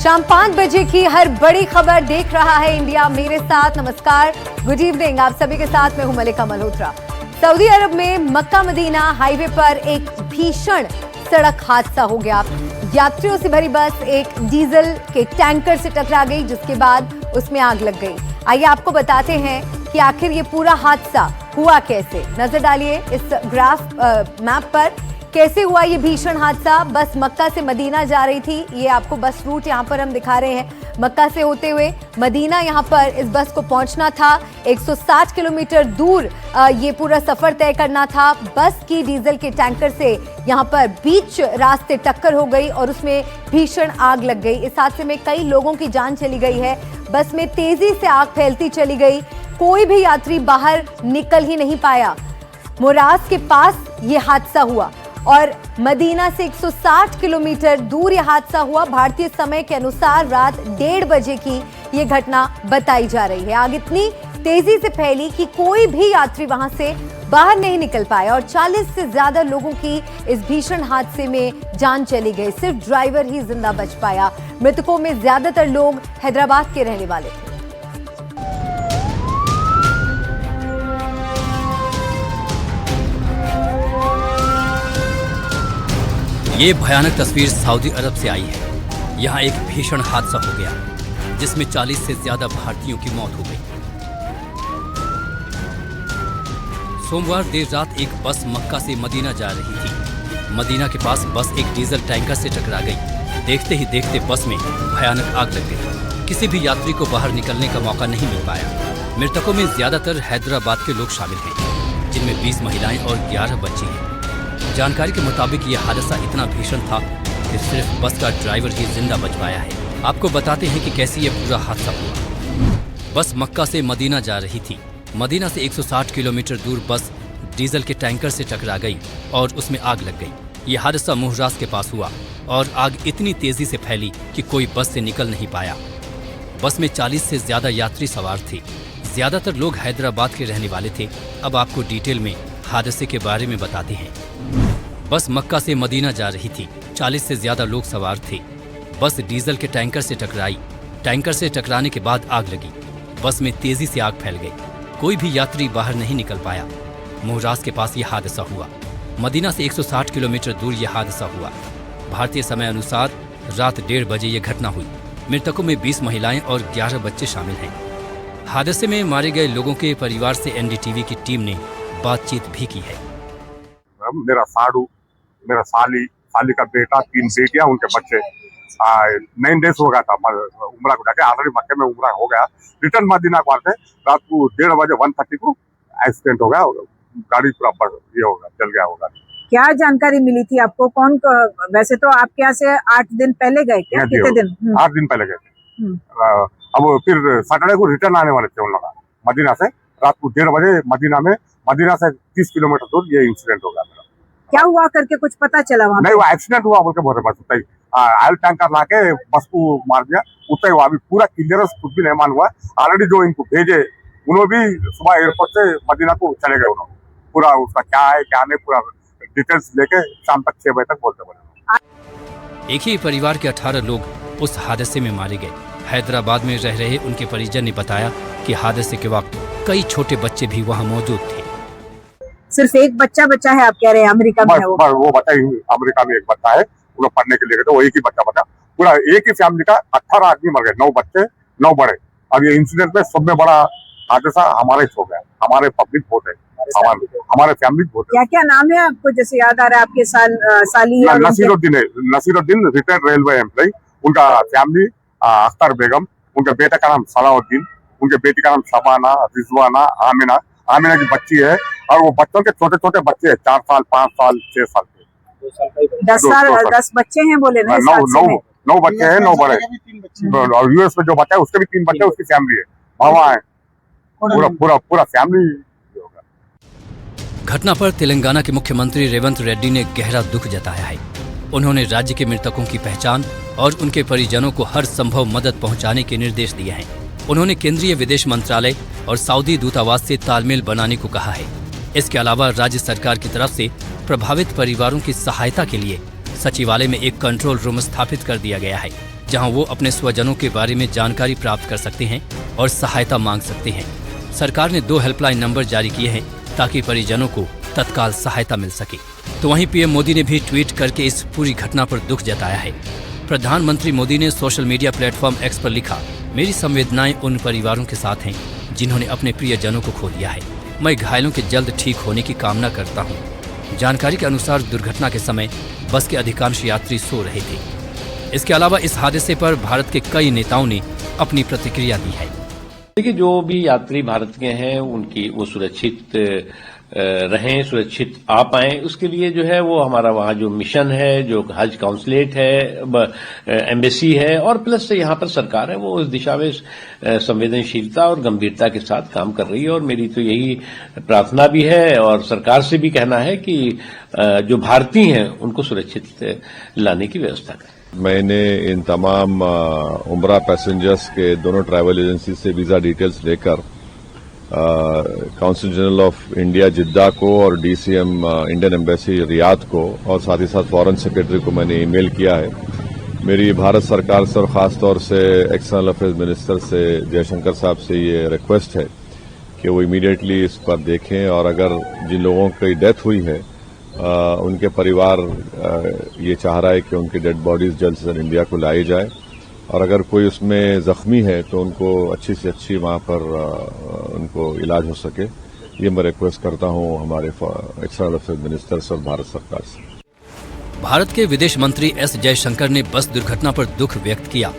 शाम 5 बजे की हर बड़ी खबर देख रहा है इंडिया मेरे साथ। नमस्कार, गुड इवनिंग। आप सभी के साथ मैं हूं मलिका मल्होत्रा। सऊदी अरब में मक्का मदीना हाईवे पर एक भीषण सड़क हादसा हो गया। यात्रियों से भरी बस एक डीजल के टैंकर से टकरा गई, जिसके बाद उसमें आग लग गई। आइए आपको बताते हैं कि आखिर ये पूरा हादसा हुआ कैसे। नजर डालिए इस मैप पर, कैसे हुआ ये भीषण हादसा। बस मक्का से मदीना जा रही थी। ये आपको बस रूट यहाँ पर हम दिखा रहे हैं। मक्का से होते हुए मदीना यहाँ पर इस बस को पहुंचना था। 160 किलोमीटर दूर ये पूरा सफर तय करना था। बस की डीजल के टैंकर से यहाँ पर बीच रास्ते टक्कर हो गई और उसमें भीषण आग लग गई। इस हादसे में कई लोगों की जान चली गई है। बस में तेजी से आग फैलती चली गई। कोई भी यात्री बाहर निकल ही नहीं पाया। मोरास के पास ये हादसा हुआ और मदीना से 160 किलोमीटर दूर यह हादसा हुआ। भारतीय समय के अनुसार रात 1:30 बजे की यह घटना बताई जा रही है। आग इतनी तेजी से फैली कि कोई भी यात्री वहां से बाहर नहीं निकल पाया और 40 से ज्यादा लोगों की इस भीषण हादसे में जान चली गई। सिर्फ ड्राइवर ही जिंदा बच पाया। मृतकों में ज्यादातर लोग हैदराबाद के रहने वाले थे। ये भयानक तस्वीर सऊदी अरब से आई है। यहाँ एक भीषण हादसा हो गया जिसमें 40 से ज्यादा भारतीयों की मौत हो गई। सोमवार देर रात एक बस मक्का से मदीना जा रही थी। मदीना के पास बस एक डीजल टैंकर से टकरा गई। देखते ही देखते बस में भयानक आग लग गई। किसी भी यात्री को बाहर निकलने का मौका नहीं मिल पाया। मृतकों में ज्यादातर हैदराबाद के लोग शामिल हैं, जिनमें 20 महिलाएं और 11 बच्चे हैं। जानकारी के मुताबिक यह हादसा इतना भीषण था कि सिर्फ बस का ड्राइवर ही जिंदा बच पाया है। आपको बताते हैं कि कैसे यह पूरा हादसा हुआ। बस मक्का से मदीना जा रही थी। मदीना से 160 किलोमीटर दूर बस डीजल के टैंकर से टकरा गई और उसमें आग लग गई। यह हादसा मोहरास के पास हुआ और आग इतनी तेजी से फैली कि कोई बस से निकल नहीं पाया। बस में 40 से ज्यादा यात्री सवार थे। ज्यादातर लोग हैदराबाद के रहने वाले थे। अब आपको डिटेल में हादसे के बारे में बताते हैं। बस मक्का से मदीना जा रही थी। 40 से ज्यादा लोग सवार थे। बस डीजल के टैंकर से टकराई। टैंकर से टकराने के बाद आग लगी। बस में तेजी से आग फैल गई। कोई भी यात्री बाहर नहीं निकल पाया। मोहरास के पास यह हादसा हुआ। मदीना से 160 किलोमीटर दूर यह हादसा हुआ। भारतीय समय अनुसार रात 1:30 बजे यह घटना हुई। मृतकों में 20 महिलाएं और 11 बच्चे शामिल हैं। हादसे में मारे गए लोगों के परिवार से एनडीटीवी की टीम ने बातचीत भी की है। मेरा साड़ू, मेरा साली का बेटा, 3 बेटियां, उनके बच्चे। 9 डेज हो गया था उम्रा को जाके। ऑलरेडी मक्के में उम्रा हो गया। रिटर्न मदीना को आते रात को 1:30 बजे 1:30 को एक्सीडेंट हो गया। गाड़ी पूरा ये होगा, जल गया होगा। क्या जानकारी मिली थी आपको? वैसे तो आपके यहाँ से 8 दिन पहले गए क्या? कितने दिन? 8 दिन पहले गए थे। अब फिर सैटरडे को रिटर्न आने वाले थे उन लोग मदीना से। रात को 1:30 बजे मदीना से 30 किलोमीटर दूर ये इंसिडेंट हो गया। क्या हुआ करके कुछ पता चला वहाँ? नहीं, वो एक्सीडेंट हुआ बोल के बोल रहे। बस उतना ही ऑयल टैंकर लाके बस को मार दिया, उतना ही हुआ। अभी पूरा क्लियरेंस कुछ भी नहीं मान हुआ। ऑलरेडी जो इनको भेजे उन्होंने भी सुबह एयरपोर्ट से मदीना को चले गए। उन्होंने पूरा उसका क्या है क्या नहीं पूरा डिटेल्स लेके शाम तक 6 बजे तक बोलते बोले। एक ही परिवार के 18 लोग उस हादसे में मारे गए। हैदराबाद में रह रहे उनके परिजन ने बताया कि हादसे के वक्त कई छोटे बच्चे भी वहाँ मौजूद थे। सिर्फ एक बच्चा है आप कह रहे हैं? अमेरिका में वो बच्चा अमेरिका में एक बच्चा है। वो लोग पढ़ने के लिए गए थे। वो एक ही बच्चा पूरा एक ही फैमिली का 18 आदमी मर गए। 9 बच्चे 9 बड़े। अब ये इंसिडेंट में सब में बड़ा हादसा हमारे हो गया। हमारे पब्लिक बहुत है, हमारे फैमिली बहुत है। क्या क्या नाम है आपको जैसे याद आ रहा है? आपके साली नसीरुद्दीन रिटायर्ड रेलवे एम्प्लॉय। उनका फैमिली अख्तर बेगम, उनके बेटे का नाम सलाउद्दीन, उनके बेटी का नाम शबाना, रिजवाना, आमिना की बच्ची है। और वो बच्चों के छोटे छोटे बच्चे हैं, 4 साल 5 साल 6 साल के। 10 बच्चे हैं बोले ना? 9 बच्चे हैं, 9 बड़े। और यूएस में जो बच्चा है उसके भी 3 बच्चे, उसकी फैमिली है, मामा है, पूरा फैमिली। घटना पर तेलंगाना के मुख्यमंत्री रेवंत रेड्डी ने गहरा दुख जताया है। उन्होंने राज्य के मृतकों की पहचान और उनके परिजनों को हर संभव मदद पहुंचाने के निर्देश दिए हैं। उन्होंने केंद्रीय विदेश मंत्रालय और सऊदी दूतावास से तालमेल बनाने को कहा है। इसके अलावा राज्य सरकार की तरफ से प्रभावित परिवारों की सहायता के लिए सचिवालय में एक कंट्रोल रूम स्थापित कर दिया गया है, जहां वो अपने स्वजनों के बारे में जानकारी प्राप्त कर सकते हैं और सहायता मांग सकते हैं। सरकार ने 2 हेल्पलाइन नंबर जारी किए हैं ताकि परिजनों को तत्काल सहायता मिल सके। तो वहीं पीएम मोदी ने भी ट्वीट करके इस पूरी घटना पर दुख जताया है। प्रधानमंत्री मोदी ने सोशल मीडिया प्लेटफॉर्म एक्स पर लिखा, मेरी संवेदनाएं उन परिवारों के साथ हैं जिन्होंने अपने प्रियजनों को खो दिया है। मैं घायलों के जल्द ठीक होने की कामना करता हूं। जानकारी के अनुसार दुर्घटना के समय बस के अधिकांश यात्री सो रहे थे। इसके अलावा इस हादसे पर भारत के कई नेताओं ने अपनी प्रतिक्रिया दी है। देखिए, जो भी यात्री भारत के हैं उनकी वो सुरक्षित रहें, सुरक्षित आ पाएं, उसके लिए जो है वो हमारा वहाँ जो मिशन है, जो हज काउंसलेट है, एम्बेसी है और प्लस यहाँ पर सरकार है, वो उस दिशा में संवेदनशीलता और गंभीरता के साथ काम कर रही है। और मेरी तो यही प्रार्थना भी है और सरकार से भी कहना है कि जो भारतीय हैं उनको सुरक्षित लाने की व्यवस्था करें। मैंने इन तमाम उम्रा पैसेंजर्स के दोनों ट्रैवल एजेंसी से वीजा डिटेल्स लेकर काउंसिल जनरल ऑफ इंडिया जिद्दा को और डीसीएम इंडियन एम्बेसी रियाद को और साथ ही साथ फॉरेन सेक्रेटरी को मैंने ईमेल किया है। मेरी भारत सरकार से और खास तौर से एक्सटर्नल अफेयर्स मिनिस्टर से जयशंकर साहब से ये रिक्वेस्ट है कि वो इमीडिएटली इस पर देखें और अगर जिन लोगों की डेथ हुई है उनके परिवार ये चाह रहा है कि उनकी डेड बॉडीज जल्द से जल्द इंडिया को लाई जाए और अगर कोई उसमें जख्मी है तो उनको अच्छी से अच्छी वहां पर उनको इलाज हो सके, ये मैं रिक्वेस्ट करता हूं हमारे एक्सटर्नल अफेयर्स मिनिस्टर से और भारत सरकार से। भारत के विदेश मंत्री एस जयशंकर ने बस दुर्घटना पर दुख व्यक्त किया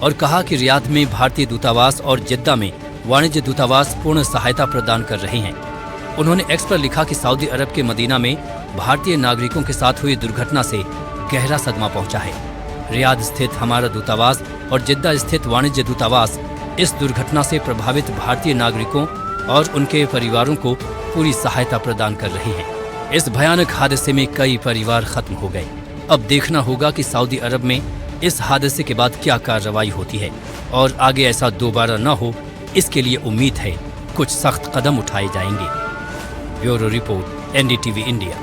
और कहा कि रियाद में भारतीय दूतावास और जिद्दा में वाणिज्य दूतावास पूर्ण सहायता प्रदान कर रहे हैं। उन्होंने एक्स पर लिखा कि सऊदी अरब के मदीना में भारतीय नागरिकों के साथ हुई दुर्घटना से गहरा सदमा पहुंचा है। रियाद स्थित हमारा दूतावास और जिद्दा स्थित वाणिज्य दूतावास इस दुर्घटना से प्रभावित भारतीय नागरिकों और उनके परिवारों को पूरी सहायता प्रदान कर रहे हैं। इस भयानक हादसे में कई परिवार खत्म हो गए। अब देखना होगा कि सऊदी अरब में इस हादसे के बाद क्या कार्रवाई होती है और आगे ऐसा दोबारा न हो, इसके लिए उम्मीद है कुछ सख्त कदम उठाए जाएंगे। Bureau report, NDTV India.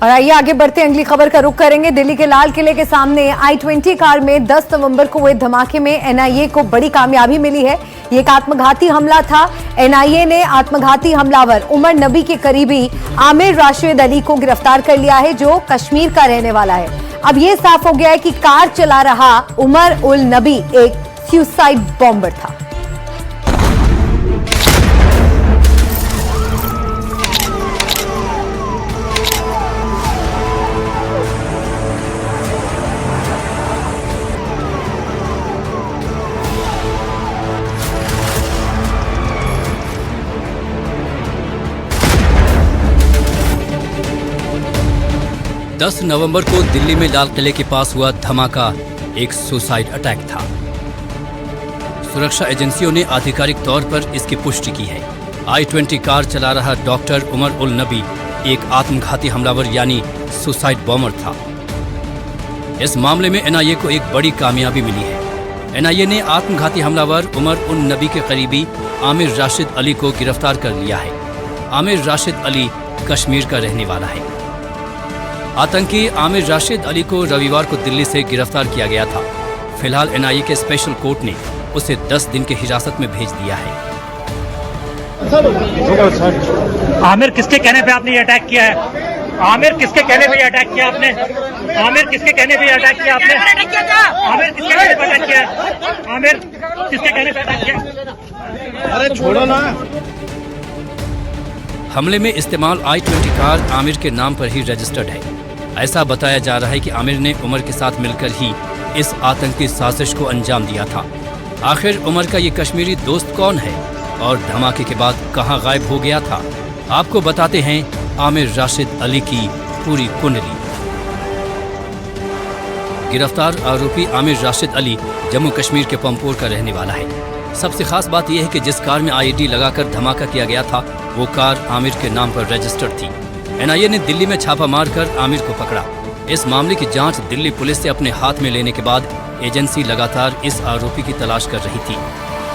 और आइए आगे बढ़ते अगली खबर का रुख करेंगे। दिल्ली के लाल किले के सामने I-20 कार में 10 नवंबर को हुए धमाके में एनआईए को बड़ी कामयाबी मिली है। ये एक आत्मघाती हमला था। एनआईए ने आत्मघाती हमलावर उमर नबी के करीबी आमिर राशिद अली को गिरफ्तार कर लिया है, जो कश्मीर का रहने वाला है। अब ये साफ हो गया है कि कार चला रहा उमर उल नबी एक सुसाइड बॉम्बर था। दस नवंबर को दिल्ली में लाल किले के पास हुआ धमाका एक सुसाइड अटैक था। सुरक्षा एजेंसियों ने आधिकारिक तौर पर इसकी पुष्टि की है। I-20 कार चला रहा डॉक्टर उमर उल नबी एक आत्मघाती हमलावर यानी सुसाइड बॉम्बर था। इस मामले में एनआईए को एक बड़ी कामयाबी मिली है। एनआईए ने आत्मघाती हमलावर उमर उल नबी के करीबी आमिर राशिद अली को गिरफ्तार कर लिया है। आमिर राशिद अली कश्मीर का रहने वाला है। आतंकी आमिर राशिद अली को रविवार को दिल्ली से गिरफ्तार किया गया था। फिलहाल एनआईए के स्पेशल कोर्ट ने उसे 10 दिन की हिरासत में भेज दिया है। आमिर किसके कहने पे आपने ये अटैक किया है? आमिर किसके कहने पे ये अटैक किया आपने? आमिर किसके कहने पे ये अटैक किया आपने? आमिर किसके कहने पे अटैक किया? आमिर किसके कहने पे अटैक किया? अरे छोड़ो ना। हमले में इस्तेमाल I-20 कार आमिर के नाम पर ही रजिस्टर्ड है। ऐसा बताया जा रहा है कि आमिर ने उमर के साथ मिलकर ही इस आतंकी साजिश को अंजाम दिया था। आखिर उमर का ये कश्मीरी दोस्त कौन है और धमाके के बाद कहां गायब हो गया था? आपको बताते हैं आमिर राशिद अली की पूरी कुंडली। गिरफ्तार आरोपी आमिर राशिद अली जम्मू कश्मीर के पंपोर का रहने वाला है। सबसे खास बात यह है कि जिस कार में आईडी लगाकर धमाका किया गया था वो कार आमिर के नाम पर रजिस्टर्ड थी। एनआईए ने दिल्ली में छापा मारकर आमिर को पकड़ा। इस मामले की जांच दिल्ली पुलिस से अपने हाथ में लेने के बाद एजेंसी लगातार इस आरोपी की तलाश कर रही थी।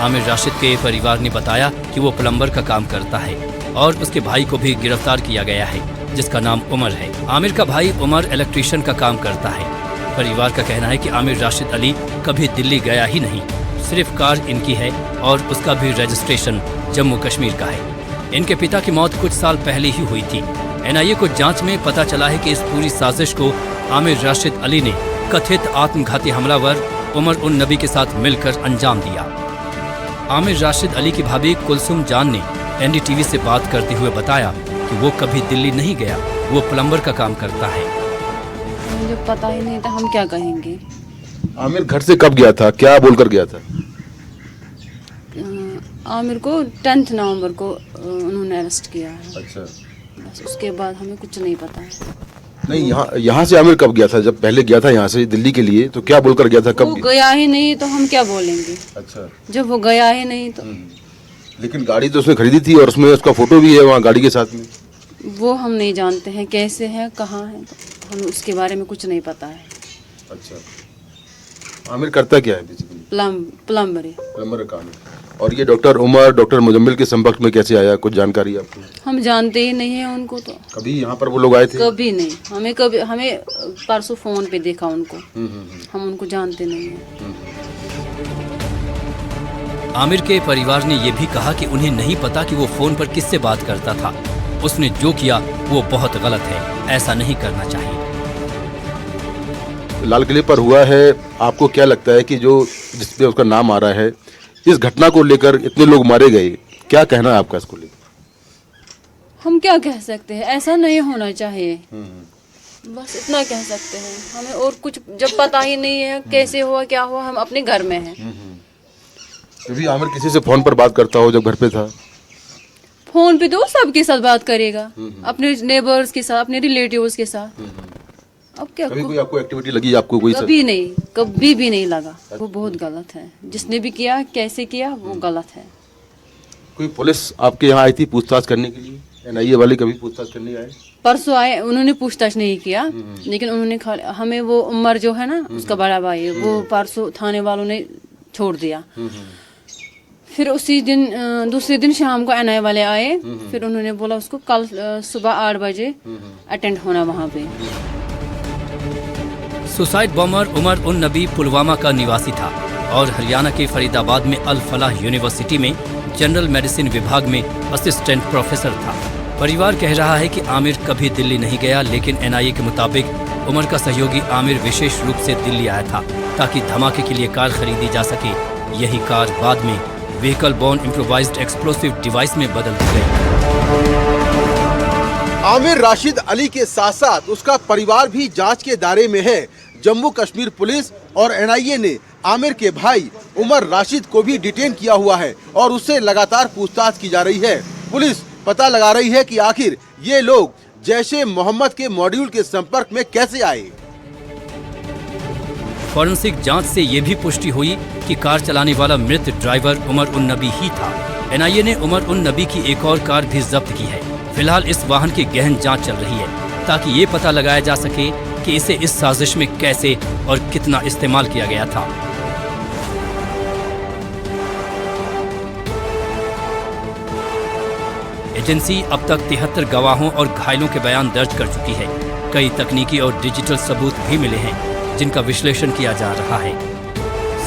आमिर राशिद के परिवार ने बताया कि वो प्लम्बर का काम करता है। और उसके भाई को भी गिरफ्तार किया गया है, जिसका नाम उमर है। आमिर का भाई उमर इलेक्ट्रीशियन का काम करता है। परिवार का कहना है कि आमिर राशिद अली कभी दिल्ली गया ही नहीं, सिर्फ कार इनकी है और उसका भी रजिस्ट्रेशन जम्मू कश्मीर का है। इनके पिता की मौत कुछ साल पहले ही हुई थी। एनआईए को जांच में पता चला है कि इस पूरी साजिश को आमिर राशिद अली ने कथित आत्मघाती हमलावर उमर उन नबी के साथ मिलकर अंजाम दिया। आमिर राशिद अली की भाभी कुलसुम जान ने एनडीटीवी से बात करते हुए बताया कि वो कभी दिल्ली नहीं गया, वो प्लम्बर का काम करता है। मुझे पता ही नहीं था, हम क्या कहेंगे। आमिर घर से कब गया था, क्या बोलकर गया था? आमिर को 10 नवंबर को उन्होंने अरेस्ट किया है। अच्छा, बस उसके बाद हमें कुछ नहीं पता है। नहीं, यहाँ से आमिर कब गया था? जब पहले गया था यहाँ से दिल्ली के लिए, तो क्या बोलकर गया था? कब वो गया ही नहीं तो हम क्या बोलेंगे। अच्छा, जब वो गया ही नहीं तो। लेकिन गाड़ी तो उसने खरीदी थी और उसमें उसका फोटो भी है वहाँ गाड़ी के साथ में। वो हम नहीं जानते हैं कैसे है, कहाँ है, तो हमें उसके बारे में कुछ नहीं पता है। अच्छा, आमिर करता क्या है बेसिकली? प्लम्बरी, प्लम्बर का काम है। और ये डॉक्टर उमर, डॉक्टर मुजम्मिल के संपर्क में कैसे आया, कुछ जानकारी आपको? हम जानते ही नहीं है उनको। तो कभी यहाँ पर वो लोग आए थे? कभी नहीं, हमें परसों फोन पे देखा उनको। हम उनको जानते नहीं है। आमिर के परिवार ने यह भी कहा कि उन्हें नहीं पता कि वो फोन पर किससे बात करता था। उसने जो किया वो बहुत गलत है, ऐसा नहीं करना चाहिए। लाल किले पर हुआ है, आपको क्या लगता है कि जो जिसपे उसका नाम आ रहा है, इस घटना को लेकर इतने लोग मारे गए, क्या कहना है आपका इसको लेकर? हम क्या कह सकते हैं, ऐसा नहीं होना चाहिए, बस इतना कह सकते हैं। हमें और कुछ जब पता ही नहीं है कैसे हुआ क्या हुआ, हम अपने घर में हैं। कभी आमिर किसी से फोन पर बात करता हो जब घर पे था? फोन पे तो सबके साथ बात करेगा, अपने नेबर्स के साथ, अपने रिलेटिव्स के साथ। अब क्या कभी कोई आपको एक्टिविटी लगी आपको? कोई कभी नहीं, कभी भी नहीं लगा। वो बहुत गलत है, जिसने भी किया, कैसे किया, वो गलत है। कोई पुलिस आपके यहाँ आई थी पूछताछ करने के लिए? एनआईए वाले कभी पूछताछ करने आए? परसों आए, उन्होंने पूछताछ नहीं किया, लेकिन उन्होंने हमें वो उमर जो है ना, उसका बड़ा भाई, वो परसों थाने वालों ने छोड़ दिया। फिर उसी दिन दूसरे दिन शाम को एनआईए वाले आए, फिर उन्होंने बोला उसको कल सुबह 8 बजे अटेंड होना वहाँ पे। सुसाइड बॉम्बर उमर उन नबी पुलवामा का निवासी था और हरियाणा के फरीदाबाद में अल फलाह यूनिवर्सिटी में जनरल मेडिसिन विभाग में असिस्टेंट प्रोफेसर था। परिवार कह रहा है कि आमिर कभी दिल्ली नहीं गया, लेकिन एनआईए के मुताबिक उमर का सहयोगी आमिर विशेष रूप से दिल्ली आया था ताकि धमाके के लिए कार खरीदी जा सके। यही कार बाद में vehicle borne improvised explosive device में बदल दी गई। आमिर राशिद अली के साथ साथ उसका परिवार भी जांच के दायरे में है। जम्मू कश्मीर पुलिस और एनआईए ने आमिर के भाई उमर राशिद को भी डिटेन किया हुआ है और उससे लगातार पूछताछ की जा रही है। पुलिस पता लगा रही है कि आखिर ये लोग जैशे मोहम्मद के मॉड्यूल के संपर्क में कैसे आए। फॉरेंसिक जांच से ये भी पुष्टि हुई कि कार चलाने वाला मृत ड्राइवर उमर उन नबी ही था। एनआईए ने उमर उन नबी की एक और कार भी जब्त की है। फिलहाल इस वाहन की गहन जांच चल रही है ताकि ये पता लगाया जा सके कि इसे इस साजिश में कैसे और कितना इस्तेमाल किया गया था। एजेंसी अब तक 73 गवाहों और घायलों के बयान दर्ज कर चुकी है। कई तकनीकी और डिजिटल सबूत भी मिले हैं जिनका विश्लेषण किया जा रहा है।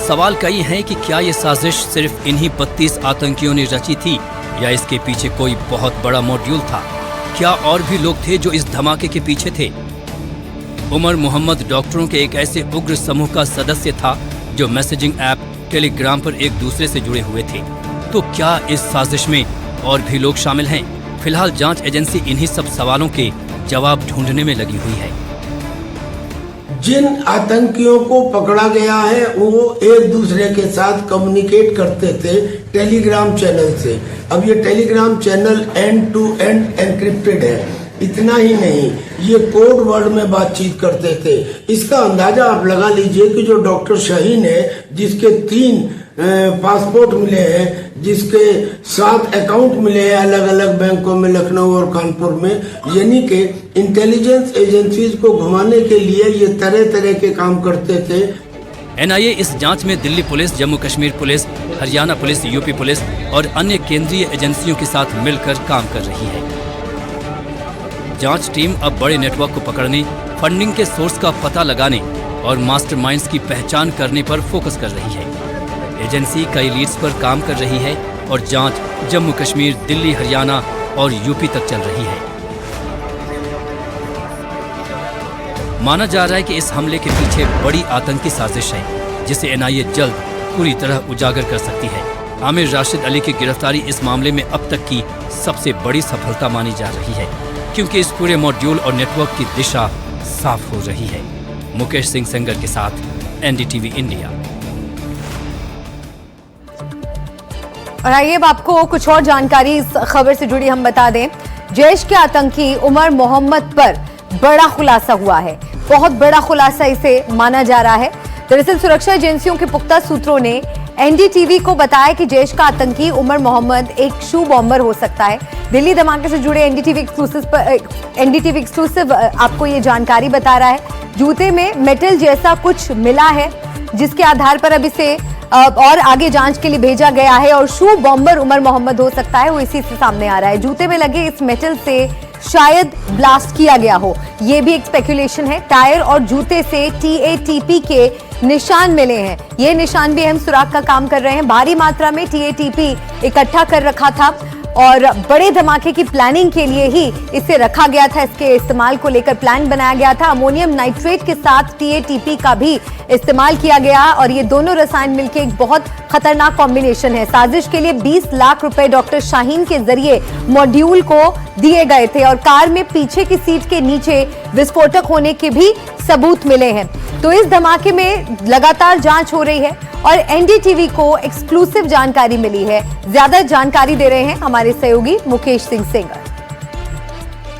सवाल कई हैं कि क्या ये साजिश सिर्फ इन्हीं 32 आतंकियों ने रची थी या इसके पीछे कोई बहुत बड़ा मॉड्यूल था? क्या और भी लोग थे जो इस धमाके के पीछे थे? उमर मोहम्मद डॉक्टरों के एक ऐसे उग्र समूह का सदस्य था जो मैसेजिंग ऐप टेलीग्राम पर एक दूसरे से जुड़े हुए थे। तो क्या इस साजिश में और भी लोग शामिल हैं? फिलहाल जांच एजेंसी इन्हीं सब सवालों के जवाब ढूंढने में लगी हुई है। जिन आतंकियों को पकड़ा गया है वो एक दूसरे के साथ कम्युनिकेट करते थे टेलीग्राम चैनल से। अब ये Telegram channel end to end encrypted है। इतना ही नहीं, ये कोड वर्ड में बातचीत करते थे। इसका अंदाजा आप लगा लीजिए कि जो डॉक्टर शाहीन है, जिसके 3 पासपोर्ट मिले हैं, जिसके 7 अकाउंट मिले हैं अलग अलग बैंकों में, लखनऊ और कानपुर में, यानी कि इंटेलिजेंस एजेंसीज को घुमाने के लिए ये तरह तरह के काम करते थे। एनआईए इस जांच में Delhi police, Jammu Kashmir police, Haryana police, UP police और अन्य केंद्रीय एजेंसियों के साथ मिलकर काम कर रही है। जांच टीम अब बड़े नेटवर्क को पकड़ने, फंडिंग के सोर्स का पता लगाने और मास्टरमाइंड्स की पहचान करने पर फोकस कर रही है। एजेंसी कई लीड्स पर काम कर रही है और जांच जम्मू कश्मीर, दिल्ली, हरियाणा और यूपी तक चल रही है। माना जा रहा है कि इस हमले के पीछे बड़ी आतंकी साजिश है, जिसे एनआईए जल्द पूरी तरह उजागर कर सकती है। आमिर राशिद अली की गिरफ्तारी इस मामले में अब तक की सबसे बड़ी सफलता मानी जा रही है, क्योंकि इस पूरे मॉड्यूल और नेटवर्क की दिशा साफ हो रही है। मुकेश सिंह सेंगर के साथ एनडीटीवी इंडिया। और आइए अब आपको कुछ और जानकारी इस खबर से जुड़ी हम बता दें। जैश के आतंकी उमर मोहम्मद पर बड़ा खुलासा हुआ है। बहुत बड़ा खुलासा इसे माना जा रहा है। दरअसल सुरक्षा एजेंसियों के पुख्ता सूत्रों ने एनडीटीवी को बताया कि जैश का आतंकी उमर मोहम्मद एक शू बॉम्बर हो सकता है। दिल्ली धमाके से जुड़े एनडीटीवी एक्सक्लूसिव आपको ये जानकारी बता रहा है। जूते में मेटल जैसा कुछ मिला है, जिसके आधार पर अब इसे और आगे जांच के लिए भेजा गया है और शू बॉम्बर उमर मोहम्मद हो सकता है, वो इसी से सामने आ रहा है। जूते में लगे इस मेटल से शायद ब्लास्ट किया गया हो, ये भी एक स्पेकुलेशन है। टायर और जूते से टीएटीपी के निशान मिले हैं। ये निशान भी अहम सुराग का काम कर रहे हैं। भारी मात्रा में टीएटीपी इकट्ठा कर रखा था और बड़े धमाके की प्लानिंग के लिए ही इसे रखा गया था। इसके इस्तेमाल को लेकर प्लान बनाया गया था। अमोनियम नाइट्रेट के साथ टीएटीपी का भी इस्तेमाल किया गया और ये दोनों रसायन मिलकर एक बहुत खतरनाक कॉम्बिनेशन है। साजिश के लिए 20 लाख रुपए डॉक्टर शाहीन के जरिए मॉड्यूल को दिए गए थे और कार में पीछे की सीट के नीचे विस्फोटक होने के भी सबूत मिले हैं। तो इस धमाके में लगातार जांच हो रही है और एनडीटीवी को एक्सक्लूसिव जानकारी मिली है। ज्यादा जानकारी दे रहे हैं हमारे सहयोगी मुकेश सिंह सेंगर।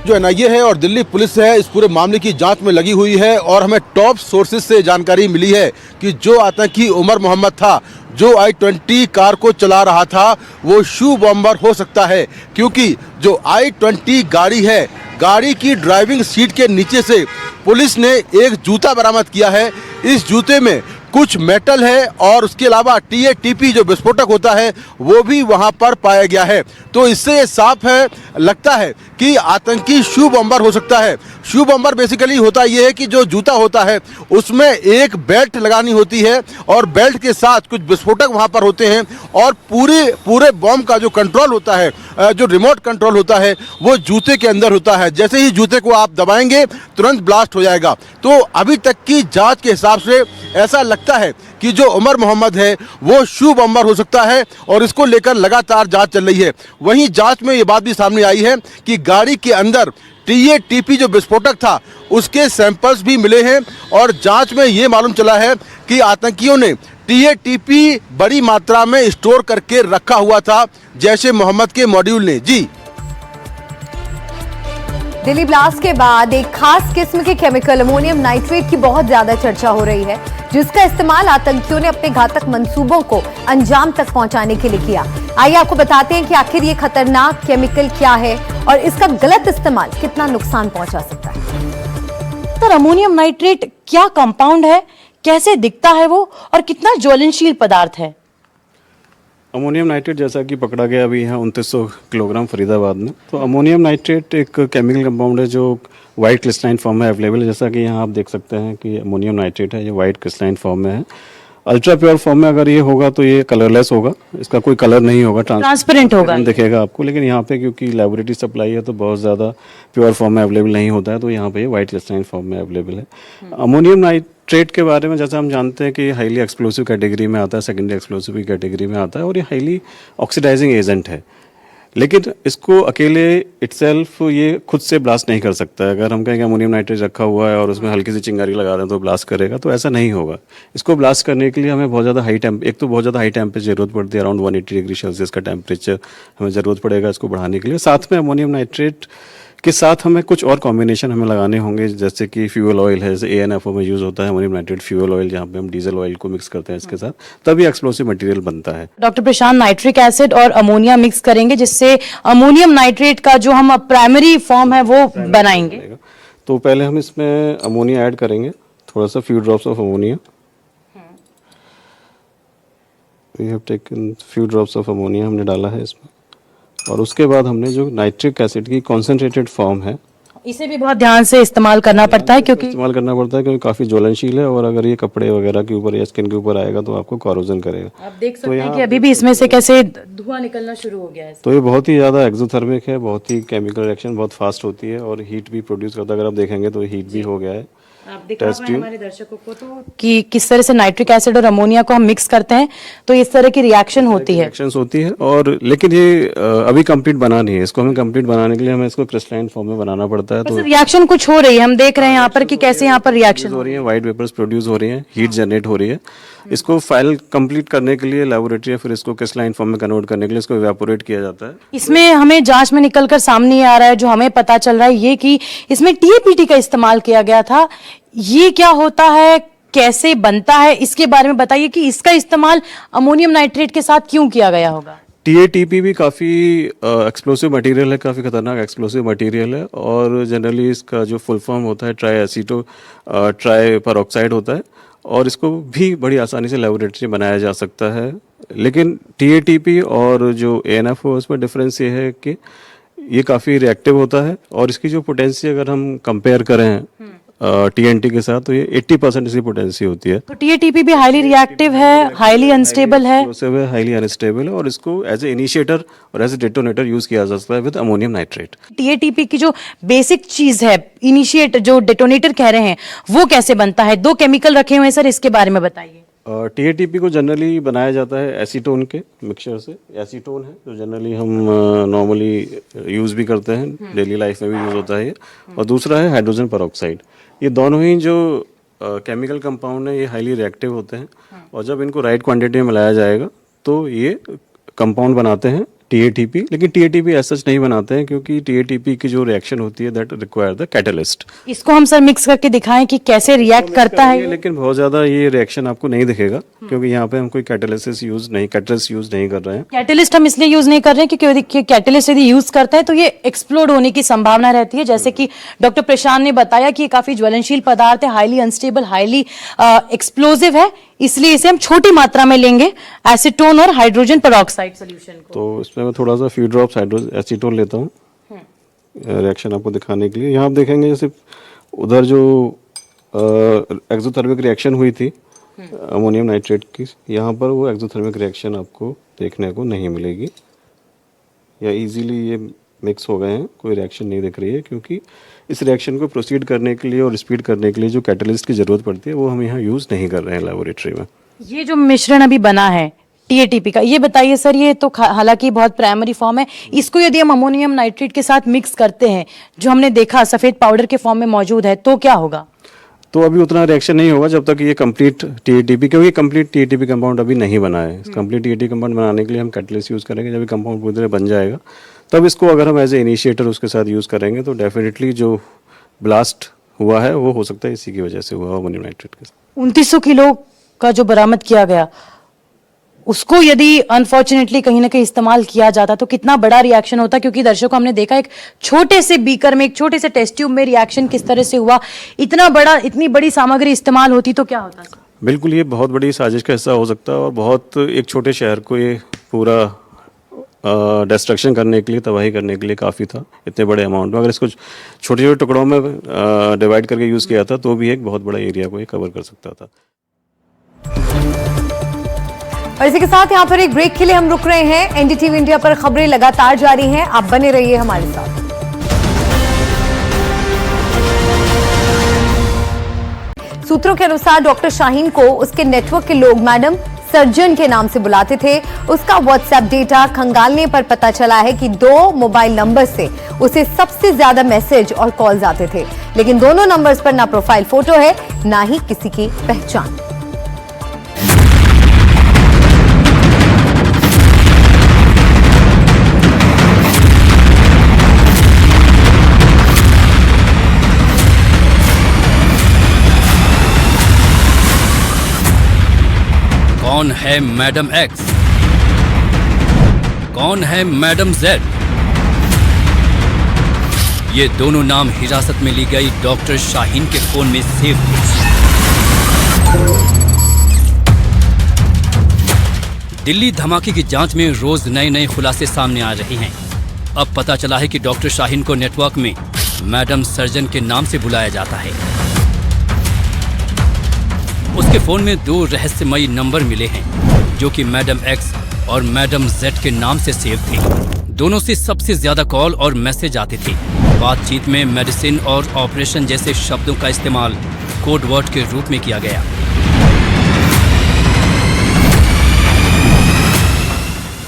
जो एनआईए है और दिल्ली पुलिस है इस पूरे मामले की जांच में लगी हुई है और हमें टॉप सोर्सेज से जानकारी मिली है कि जो आतंकी उमर मोहम्मद था, जो i20 कार को चला रहा था, वो शू बॉम्बर हो सकता है, क्योंकि जो i20 गाड़ी है, गाड़ी की ड्राइविंग सीट के नीचे से पुलिस ने एक जूता बरामद किया है। इस जूते में कुछ मेटल है और उसके अलावा टीएटीपी जो विस्फोटक होता है वो भी वहां पर पाया गया है। तो इससे ये साफ है, लगता है कि आतंकी शू बॉम्बर हो सकता है। शू बॉम्बर बेसिकली होता ये है कि जो जूता होता है उसमें एक बेल्ट लगानी होती है और बेल्ट के साथ कुछ विस्फोटक वहां पर होते हैं और पूरे बॉम्ब का जो कंट्रोल होता है, जो रिमोट कंट्रोल होता है, वो जूते के अंदर होता है। जैसे ही जूते को आप दबाएंगे तुरंत ब्लास्ट हो जाएगा। तो अभी तक की जांच के हिसाब से ऐसा लगता है कि जो उमर मोहम्मद है वो शू बॉम्बर हो सकता है और इसको लेकर लगातार जांच चल रही है। वहीं जांच में ये बात भी सामने आई है कि गाड़ी के अंदर टीएटीपी जो विस्फोटक था उसके सैंपल्स भी मिले हैं और जांच में ये मालूम चला है कि आतंकियों ने टीएटीपी बड़ी मात्रा में स्टोर करके रखा हुआ था जैश ए मोहम्मद के मॉड्यूल ने। जी, दिल्ली ब्लास्ट के बाद एक खास किस्म के केमिकल अमोनियम नाइट्रेट की बहुत ज्यादा चर्चा हो रही है, जिसका इस्तेमाल आतंकियों ने अपने घातक मंसूबों को अंजाम तक पहुंचाने के लिए किया। आइए आपको बताते हैं कि आखिर ये खतरनाक केमिकल क्या है और इसका गलत इस्तेमाल कितना नुकसान पहुंचा सकता है। सर, अमोनियम नाइट्रेट क्या कंपाउंड है, कैसे दिखता है वो और कितना ज्वलनशील पदार्थ है? अमोनियम नाइट्रेट जैसा कि पकड़ा गया अभी है 2900 किलोग्राम फरीदाबाद में। तो अमोनियम नाइट्रेट एक केमिकल कंपाउंड है जो वाइट क्रिस्टलाइन फॉर्म में अवेलेबल है। जैसा कि यहाँ आप देख सकते हैं कि अमोनियम नाइट्रेट है, ये वाइट क्रिस्टलाइन फॉर्म में है। अल्ट्रा प्योर फॉर्म में अगर ये होगा तो ये कलरलेस होगा, इसका कोई कलर नहीं होगा, ट्रांसपेरेंट होगा दिखेगा आपको। लेकिन यहाँ पे क्योंकि लेबोरेटरी सप्लाई है तो बहुत ज़्यादा प्योर फॉर्म में अवेलेबल नहीं होता है, तो यहाँ पे ये वाइट क्रिस्टलाइन फॉर्म में अवेलेबल है। अमोनियम नाइट्रेट के बारे में जैसा हम जानते हैं कि हाईली एक्सप्लोसिव कैटेगरी में आता है, सेकेंडरी एक्सप्लोसिव की कैटेगरी में आता है और ये हाईली ऑक्सीडाइजिंग एजेंट है। लेकिन इसको अकेले इटसेल्फ ये खुद से ब्लास्ट नहीं कर सकता है। अगर हम कहें कि अमोनियम नाइट्रेट रखा हुआ है और उसमें हल्की सी चिंगारी लगा दें तो ब्लास्ट करेगा, तो ऐसा नहीं होगा। इसको ब्लास्ट करने के लिए हमें बहुत ज़्यादा बहुत ज़्यादा हाई टेम्परेचर जरूरत पड़ती है। अराउंड 180 डिग्री सेल्सियस का टेम्परेचर हमें ज़रूरत पड़ेगा इसको बढ़ाने के लिए। साथ में अमोनियम नाइट्रेट के साथ हमें कुछ और कॉम्बिनेशन हमें लगाने होंगे, जैसे कि फ्यूल ऑयल है, जैसे ANFO में यूज़ होता है अमोनियम नाइट्रेट फ्यूल ऑयल, जहाँ पे हम डीजल ऑयल को मिक्स करते हैं इसके साथ, तभी एक्सप्लोसिव मटेरियल बनता है। डॉक्टर प्रशांत, नाइट्रिक एसिड और अमोनिया मिक्स करेंगे जिससे अमोनियम नाइट्रेट का जो हम प्राइमरी फॉर्म है वो बनाएंगे। तो पहले हम इसमें अमोनिया ऐड करेंगे, थोड़ा सा few drops of ammonia, we have taken few drops of ammonia हमने डाला है इसमें, और उसके बाद हमने जो नाइट्रिक एसिड की कॉन्सेंट्रेटेड फॉर्म है, इसे भी बहुत ध्यान से इस्तेमाल करना पड़ता है क्योंकि क्योंकि काफ़ी ज्वलनशील है, और अगर ये कपड़े वगैरह के ऊपर या स्किन के ऊपर आएगा तो आपको कॉरोजन करेगा। आप देख सकते हैं कि अभी भी इसमें से कैसे धुआं निकलना शुरू हो गया है। तो ये बहुत ही ज़्यादा एक्सोथर्मिक है, बहुत ही केमिकल रिएक्शन बहुत फास्ट होती है और हीट भी प्रोड्यूस करता है। अगर आप देखेंगे तो हीट भी हो गया है। आप दिखा पाए हमारे दर्शकों को तो कि किस तरह से नाइट्रिक एसिड और अमोनिया को हम मिक्स करते हैं तो इस तरह की रिएक्शन होती है। और लेकिन ये अभी कंप्लीट बना नहीं है, इसको हमें कंप्लीट बनाने के लिए हमें इसको क्रिस्टलाइन फॉर्म में बनाना पड़ता है। तो रिएक्शन कुछ हो रही है, हम देख रहे हैं यहाँ पर कि कैसे यहाँ पर रिएक्शन हो रही है, व्हाइट वेपर्स प्रोड्यूस हो रही है, हीट जनरेट हो रही है। इसको फाइल कंप्लीट करने के लिए लेबोरेटरी या फिर इसको क्रिस्टलाइन फॉर्म में कन्वर्ट करने के लिए इसको इवेपोरेट किया जाता है। इसमें हमें जांच में निकलकर सामने आ रहा है, जो हमें पता चल रहा है ये कि इसमें TAPT का इस्तेमाल किया गया था। ये क्या होता है, कैसे बनता है, इसके बारे में बताइए कि इसका इस्तेमाल अमोनियम नाइट्रेट के साथ क्यों किया गया होगा। TATP भी काफ़ी एक्सप्लोसिव मटेरियल है, काफ़ी खतरनाक एक्सप्लोसिव मटेरियल है, और जनरली इसका जो फुल फॉर्म होता है ट्राई परऑक्साइड होता है, और इसको भी बड़ी आसानी से लेबोरेटरी में बनाया जा सकता है। लेकिन TATP और जो ANF हो उसमें डिफरेंस ये है कि ये काफ़ी रिएक्टिव होता है, और इसकी जो पोटेंसी अगर हम कंपेयर करें TNT के साथ तो ये 80% इसकी पोटेंसी होती है। तो TATP भी हाईली रिएक्टिव है, हाईली अनस्टेबल है, हाईली अनस्टेबल है, और इसको एज ए इनिशिएटर और एज ए डेटोनेटर यूज किया जा सकता है विद अमोनियम नाइट्रेट। TATP की जो बेसिक चीज है, इनिशिएटर जो डेटोनेटर कह रहे हैं, वो कैसे बनता है? 2 केमिकल रखे हुए हैं सर, इसके बारे में बताइए। TATP को जनरली बनाया जाता है एसीटोन के मिक्सचर से। एसीटोन है जो जनरली हम नॉर्मली यूज़ भी करते हैं, डेली लाइफ में भी यूज़ होता है, और दूसरा है हाइड्रोजन परऑक्साइड। ये दोनों ही जो केमिकल कंपाउंड है ये हाईली रिएक्टिव होते हैं, और जब इनको राइट क्वांटिटी में मिलाया जाएगा तो ये कंपाउंड बनाते हैं TATP। लेकिन TATP ऐसा नहीं बनाते हैं क्योंकि TATP की जो रिएक्शन होती है दैट रिक्वायर द कैटलिस्ट। इसको हम सर मिक्स करके दिखाएं कि कैसे रिएक्ट करता है। लेकिन बहुत ज्यादा ये रिएक्शन आपको नहीं दिखेगा क्योंकि यहाँ पे हम कोई कैटलिस्ट यूज नहीं कर रहे हैं। कैटलिस्ट हम इसलिए यूज नहीं कर रहे हैं क्योंकि कैटलिस्ट यदि यूज करते हैं तो ये एक्सप्लोड होने की संभावना रहती है। जैसे कि डॉक्टर प्रशांत ने बताया कि ये काफी ज्वलनशील पदार्थ है, हाईली अनस्टेबल, हाईली एक्सप्लोजिव है, इसलिए इसे हम छोटी मात्रा में लेंगे एसीटोन और हाइड्रोजन पेरोक्साइड सॉल्यूशन को। तो इसमें मैं थोड़ा सा फ्यू ड्रॉप्स एसीटोन लेता हूँ रिएक्शन आपको दिखाने के लिए। यहाँ आप देखेंगे जैसे उधर जो एक्सोथर्मिक रिएक्शन हुई थी अमोनियम नाइट्रेट की, यहाँ पर वो एक्सोथर्मिक रिएक्शन आपको देखने को नहीं मिलेगी, या इजीली ये मिक्स हो गए हैं, कोई रिएक्शन नहीं दिख रही है, क्योंकि इस रिएक्शन को प्रोसीड करने के लिए और स्पीड करने के लिए जो कैटलिस्ट की जरूरत पड़ती है वो हम यहाँ यूज़ नहीं कर रहे हैं लेबोरेटरी में। ये जो मिश्रण अभी बना है TATP का, ये बताइए सर, ये तो हालांकि बहुत प्राइमरी फॉर्म है, इसको यदि हम अमोनियम नाइट्रेट के साथ मिक्स करते हैं, जो हमने देखा सफ़ेद पाउडर के फॉर्म में मौजूद है, तो क्या होगा? तो अभी उतना रिएक्शन नहीं होगा जब तक ये कंप्लीट TATP, क्योंकि कंप्लीट TATP कंपाउंड अभी नहीं बना है। कंप्लीट TATP कंपाउंड बनाने के लिए हम कैटलिस्ट यूज़ करेंगे। जब ये कंपाउंड पूरी तरह बन जाएगा तब इसको अगर हम एज ए इनिशिएटर उसके साथ यूज़ करेंगे तो डेफिनेटली जो ब्लास्ट हुआ है वो हो सकता है इसी की वजह से हुआ अमोनियम नाइट्रेट के साथ। 2900 किलो का जो बरामद किया गया, उसको यदि अनफॉर्चुनेटली कहीं ना कहीं इस्तेमाल किया जाता तो कितना बड़ा रिएक्शन होता, क्योंकि दर्शकों हमने देखा एक छोटे से बीकर में, एक छोटे से टेस्ट ट्यूब में रिएक्शन किस तरह से हुआ, इतनी बड़ी सामग्री इस्तेमाल होती तो क्या होता? बिल्कुल, ये बहुत बड़ी साजिश का हिस्सा हो सकता है, और बहुत एक छोटे शहर को ये पूरा डिस्ट्रक्शन करने के लिए, तबाही करने के लिए काफ़ी था इतने बड़े अमाउंट में। अगर इसको छोटे छोटे टुकड़ों में डिवाइड करके यूज़ किया था तो भी एक बहुत बड़ा एरिया को ये कवर कर सकता था। और इसी के साथ यहाँ पर एक ब्रेक के लिए हम रुक रहे हैं। NDTV इंडिया पर खबरें लगातार जारी हैं, आप बने रहिए हमारे साथ। सूत्रों के अनुसार डॉक्टर शाहीन को उसके नेटवर्क के लोग मैडम सर्जन के नाम से बुलाते थे। उसका व्हाट्सएप डेटा खंगालने पर पता चला है कि 2 मोबाइल नंबर से उसे सबसे ज्यादा मैसेज और कॉल्स आते थे, लेकिन दोनों नंबर्स पर ना प्रोफाइल फोटो है, ना ही किसी की पहचान। कौन है मैडम एक्स? कौन है मैडम जेड? ये दोनों नाम हिरासत में ली गई डॉक्टर शाहीन के फोन में सेव थे। दिल्ली धमाके की जांच में रोज नए नए खुलासे सामने आ रहे हैं। अब पता चला है कि डॉक्टर शाहीन को नेटवर्क में मैडम सर्जन के नाम से बुलाया जाता है। उसके फोन में 2 रहस्यमयी नंबर मिले हैं जो कि मैडम एक्स और मैडम जेड के नाम से सेव थे। दोनों से सबसे ज्यादा कॉल और मैसेज आते थे। बातचीत में मेडिसिन और ऑपरेशन जैसे शब्दों का इस्तेमाल कोड वर्ड के रूप में किया गया।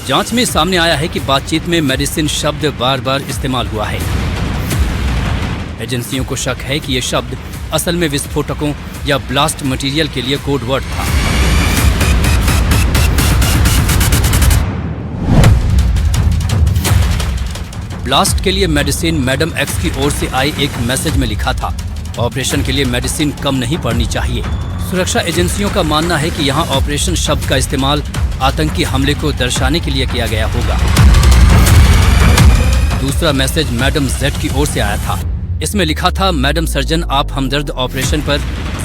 जांच में सामने आया है कि बातचीत में मेडिसिन शब्द बार बार इस्तेमाल हुआ है। एजेंसियों को शक है कि यह शब्द असल में विस्फोटकों या ब्लास्ट मटेरियल के लिए कोड वर्ड था। ब्लास्ट के लिए मेडिसिन मैडम एक्स की ओर से आए एक मैसेज में लिखा था, ऑपरेशन के लिए मेडिसिन कम नहीं पड़नी चाहिए। सुरक्षा एजेंसियों का मानना है कि यहाँ ऑपरेशन शब्द का इस्तेमाल आतंकी हमले को दर्शाने के लिए किया गया होगा। दूसरा मैसेज मैडम जेड की ओर से आया था। इसमें लिखा था, मैडम सर्जन आप हमदर्द ऑपरेशन पर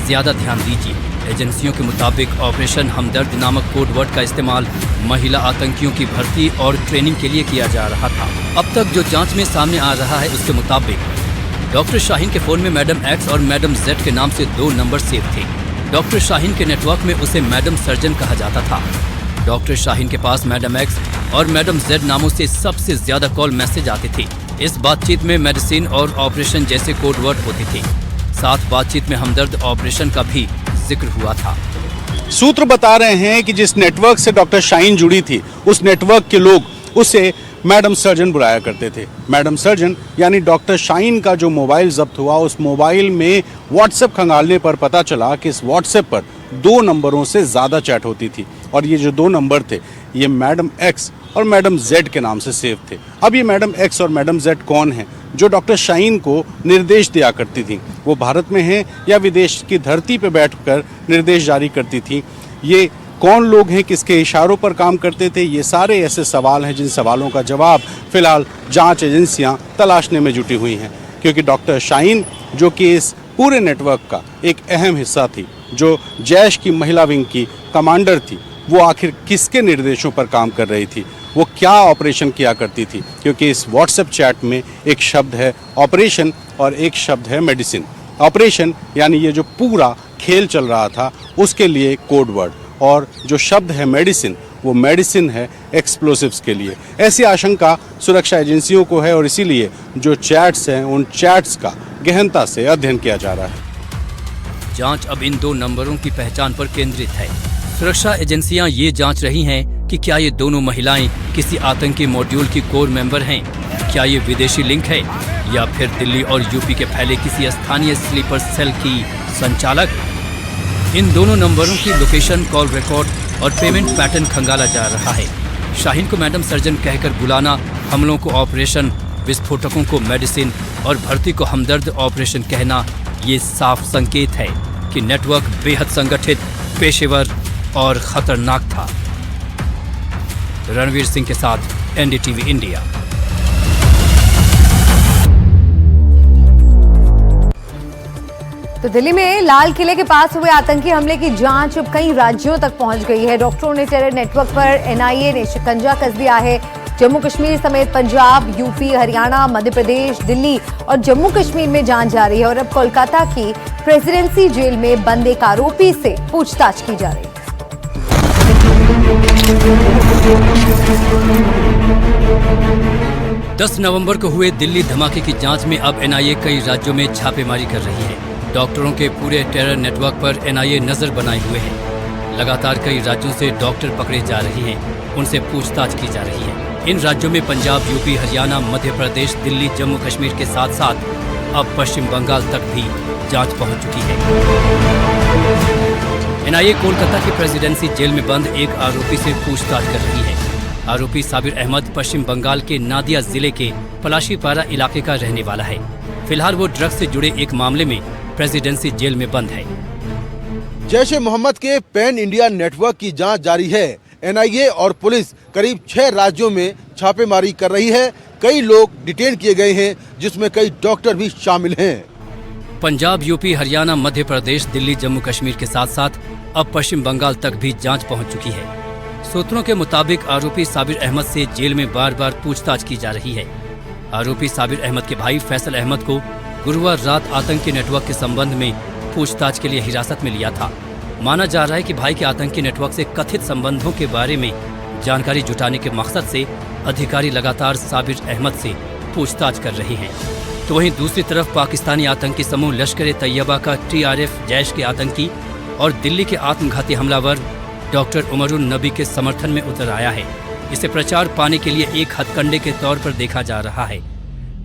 ज्यादा ध्यान दीजिए। एजेंसियों के मुताबिक ऑपरेशन हमदर्द नामक कोड वर्ड का इस्तेमाल महिला आतंकियों की भर्ती और ट्रेनिंग के लिए किया जा रहा था। अब तक जो जांच में सामने आ रहा है उसके मुताबिक डॉक्टर शाहीन के फोन में मैडम एक्स और मैडम जेड के नाम से 2 number save the. Doctor Shaheen के नेटवर्क में उसे मैडम सर्जन कहा जाता था। डॉक्टर शाहीन के पास मैडम एक्स और मैडम जेड नामों से सबसे ज्यादा कॉल मैसेज आते थे। इस बातचीत में मेडिसिन और ऑपरेशन जैसे कोड वर्ड होते थे। साथ बातचीत में हमदर्द ऑपरेशन का भी जिक्र हुआ था। सूत्र बता रहे हैं कि जिस नेटवर्क से डॉक्टर शाहीन जुड़ी थी, उस नेटवर्क के लोग उसे मैडम सर्जन बुलाया करते थे। मैडम सर्जन यानी डॉक्टर शाहीन का जो मोबाइल जब्त हुआ, उस मोबाइल में व्हाट्सएप खंगालने पर पता चला कि इस व्हाट्सएप पर 2 नंबरों से ज़्यादा चैट होती थी और ये जो 2 नंबर थे ये मैडम एक्स और मैडम जेड के नाम से सेव थे। अब ये मैडम एक्स और मैडम जेड कौन हैं जो डॉक्टर शाहीन को निर्देश दिया करती थी? वो भारत में हैं या विदेश की धरती पर बैठकर निर्देश जारी करती थी? ये कौन लोग हैं, किसके इशारों पर काम करते थे? ये सारे ऐसे सवाल हैं जिन सवालों का जवाब फिलहाल जांच एजेंसियां तलाशने में जुटी हुई हैं, क्योंकि डॉक्टर शाहीन जो कि इस पूरे नेटवर्क का एक अहम हिस्सा थी, जो जैश की महिला विंग की कमांडर थी, वो आखिर किसके निर्देशों पर काम कर रही थी, वो क्या ऑपरेशन किया करती थी? क्योंकि इस व्हाट्सएप चैट में एक शब्द है ऑपरेशन और एक शब्द है मेडिसिन। ऑपरेशन यानी ये जो पूरा खेल चल रहा था उसके लिए कोड वर्ड, और जो शब्द है मेडिसिन, वो मेडिसिन है एक्सप्लोसिव्स के लिए। ऐसी आशंका सुरक्षा एजेंसियों को है और इसीलिए जो चैट्स हैं उन चैट्स का गहनता से अध्ययन किया जा रहा है। जांच अब इन 2 नंबरों की पहचान पर केंद्रित है। सुरक्षा एजेंसियां ये जांच रही हैं कि क्या ये दोनों महिलाएं किसी आतंकी मॉड्यूल की कोर मेंबर हैं, क्या ये विदेशी लिंक है या फिर दिल्ली और यूपी के फैले किसी स्थानीय स्लीपर सेल की संचालक। इन दोनों नंबरों की लोकेशन, कॉल रिकॉर्ड और पेमेंट पैटर्न खंगाला जा रहा है। शाहीन को मैडम सर्जन कहकर बुलाना, हमलों को ऑपरेशन, विस्फोटकों को मेडिसिन और भर्ती को हमदर्द ऑपरेशन कहना, ये साफ संकेत है कि नेटवर्क बेहद संगठित, पेशेवर और खतरनाक था। रणवीर सिंह के साथ एनडीटीवी इंडिया। तो दिल्ली में लाल किले के पास हुए आतंकी हमले की जांच अब कई राज्यों तक पहुंच गई है। डॉक्टरों ने टेरर नेटवर्क पर एनआईए ने शिकंजा कस दिया है। जम्मू कश्मीर समेत पंजाब, यूपी, हरियाणा, मध्य प्रदेश, दिल्ली और जम्मू कश्मीर में जांच जारी है और अब कोलकाता की प्रेसिडेंसी जेल में बंद एक आरोपी से पूछताछ की जा रही है। 10 नवंबर को हुए दिल्ली धमाके की जांच में अब एनआईए कई राज्यों में छापेमारी कर रही है। डॉक्टरों के पूरे टेरर नेटवर्क पर एनआईए नजर बनाए हुए है। लगातार कई राज्यों से डॉक्टर पकड़े जा रहे हैं, उनसे पूछताछ की जा रही है। इन राज्यों में पंजाब, यूपी, हरियाणा, मध्य प्रदेश, दिल्ली, जम्मू कश्मीर के साथ साथ अब पश्चिम बंगाल तक भी जांच पहुंच चुकी है। एनआईए कोलकाता की प्रेसिडेंसी जेल में बंद एक आरोपी से पूछताछ कर रही है। आरोपी साबिर अहमद पश्चिम बंगाल के नादिया जिले के पलाशीपारा इलाके का रहने वाला है। फिलहाल वो ड्रग्स से जुड़े एक मामले में प्रेसिडेंसी जेल में बंद है। जैश ए मोहम्मद के पैन इंडिया नेटवर्क की जांच जारी है। एनआईए और पुलिस करीब 6 राज्यों में छापेमारी कर रही है। कई लोग डिटेन किए गए हैं, जिसमें कई डॉक्टर भी शामिल हैं। पंजाब, यूपी, हरियाणा, मध्य प्रदेश, दिल्ली, जम्मू कश्मीर के साथ साथ अब पश्चिम बंगाल तक भी जांच पहुंच चुकी है। सूत्रों के मुताबिक आरोपी साबिर अहमद से जेल में बार बार पूछताछ की जा रही है। आरोपी साबिर अहमद के भाई फैसल अहमद को गुरुवार रात आतंकी नेटवर्क के संबंध में पूछताछ के लिए हिरासत में लिया था। माना जा रहा है कि भाई के आतंकी नेटवर्क से कथित संबंधों के बारे में जानकारी जुटाने के मकसद से अधिकारी लगातार साबिर अहमद से पूछताछ कर रहे हैं। तो वहीं दूसरी तरफ पाकिस्तानी आतंकी समूह लश्कर-ए-तैयबा का TRF जैश के आतंकी और दिल्ली के आत्मघाती हमलावर डॉक्टर उमरुन नबी के समर्थन में उतर आया है। इसे प्रचार पाने के लिए एक हथकंडे के तौर पर देखा जा रहा है।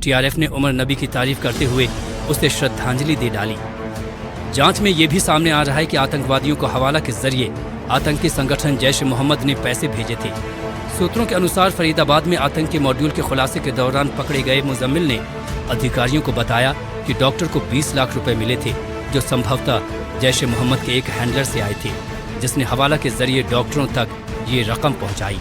TRF ने उमर नबी की तारीफ करते हुए उसे श्रद्धांजलि दे डाली। जांच में ये भी सामने आ रहा है कि आतंकवादियों को हवाला के जरिए आतंकी संगठन जैश मोहम्मद ने पैसे भेजे थे। सूत्रों के अनुसार फरीदाबाद में आतंकी मॉड्यूल के खुलासे के दौरान पकड़े गए मुजम्मिल ने अधिकारियों को बताया कि डॉक्टर को 20 लाख रुपए मिले थे, जो संभवतः जैश मोहम्मद के एक हैंडलर से आए थे, जिसने हवाला के जरिए डॉक्टरों तक ये रकम पहुंचाई।